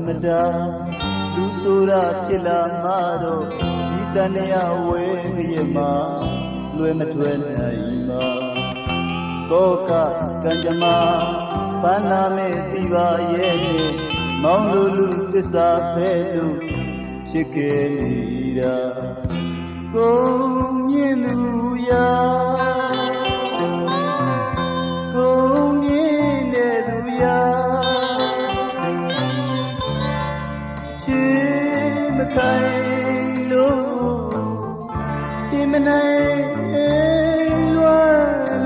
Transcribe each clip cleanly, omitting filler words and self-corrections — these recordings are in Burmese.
မတာလူဆိုတာဖြစ်လာမှတော့ဒီတန်ရာဝဲကြရမှာလွယ်မထွက်နိုင်ပါတော့ကကံကြမ္မာပန်းလာမဲ့တိပါရဲ့နဲ့မောင်လူလူသစ္စာဖဲလို့ချစ်ခဲ့နေတာကိုမြင်သူရာကိုမြင်တဲ့သူရာချစ်မခိုင်လို့ဒီမနိုင်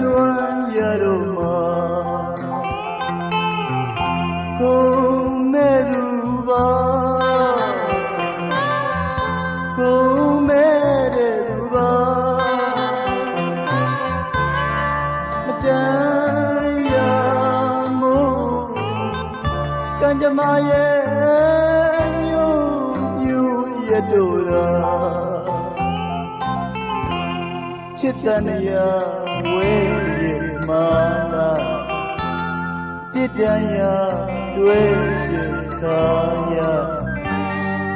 လွမ်းရတော့မှာကိုမဲ့သူပါကိုမဲ့တဲ့သူပါမတန်ရမို့ကံကြမ္မာရဲ့မြို့ရတို့ရာချစ်တန်ရာဝဲရဲ့မာလာပြစ်တန်ရာတွေ့ရှိခါရ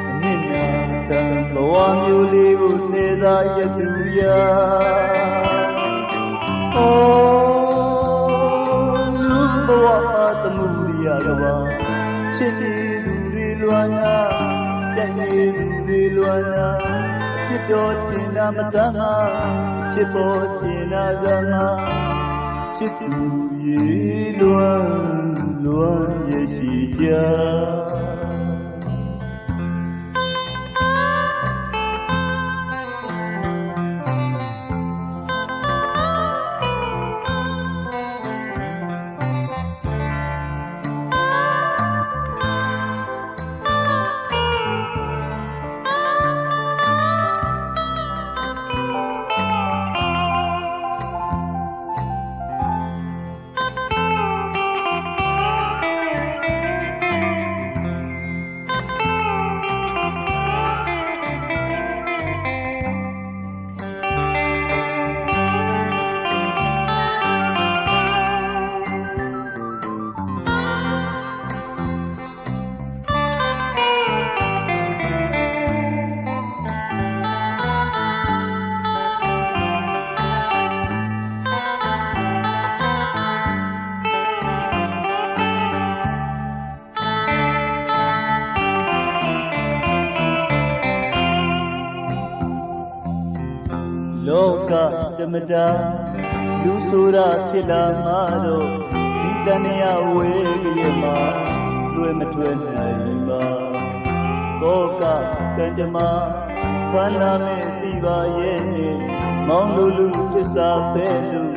အနစ်နာခံဘဝမျိုးလေးကိုနေသာရသူရာလူဘဝအတမှုရာကပါချစ်နေသူတွေလွမ်းနာကြိုက်နေသူတွေလွမ်းနာပြစ်တော်တင်နာမဆမ်းမချစ်ပေါ်တင်နာဇမချစ်သူရေလွမ်းရရှိကြလောကဓမ္မတာလူဆိုတာဖြစ်လာမှတော့ဒီတန်ရာဝဲကြရမှာလွယ်မထွက်နိုင်ပါတော့ကကံကြမ္မာဖန်လာမဲ့တိပါရဲ့နဲ့မောင်လူလူသစ္စာပဲလို့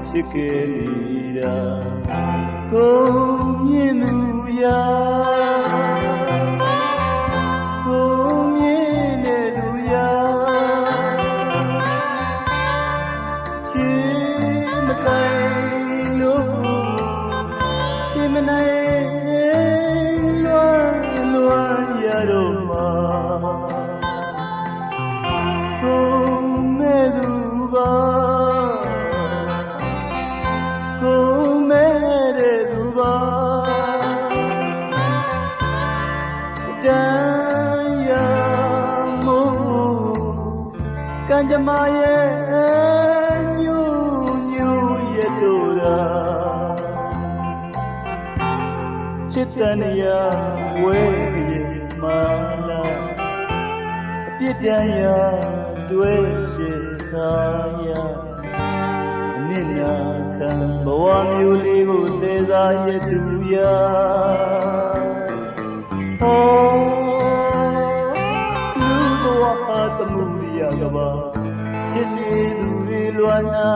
ချစ်ခဲ့နေတာကိုမြင်သူရာမနိုင်လွမ်းရတော့မှာကိုမဲ့သူပါကိုမဲ့တဲ့သူပါတန်ရမို့ကံကြမ္မာရဲ့ညူရတို့ရာချစ်တန်ရာဝဲကြရမာလာအပြစ်တန်ရာတွေ့ရှိခါရအနစ်နာခံဘဝမျိုးလေးကိုနေသာရသူရာလူဘဝအတမှုရာကပါချစ်နေသူတွေလွမ်းနာ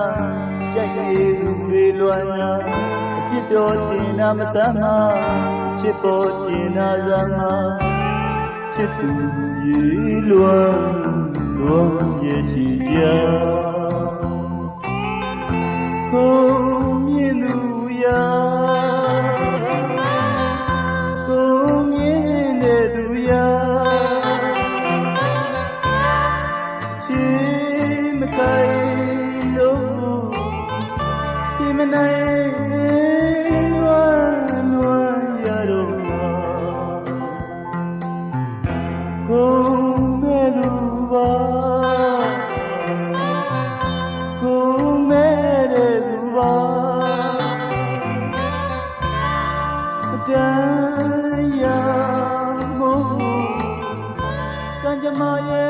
ကြိုက်နေသူတွေလွမ်းနာပြစ်တော်တင်နာမဆမ်းမချစ်ပေါ်တင်နာဇမချစ်သူရေလွမ်းရရှိကြကိုမြင်သူရာကိုမြင်တဲ့သူရာချစ်မခိုင်လို့ဒီမနိုင်လွမ်းရတော့မှာ မ်းရမို့ကံကြမ္မာရဲ့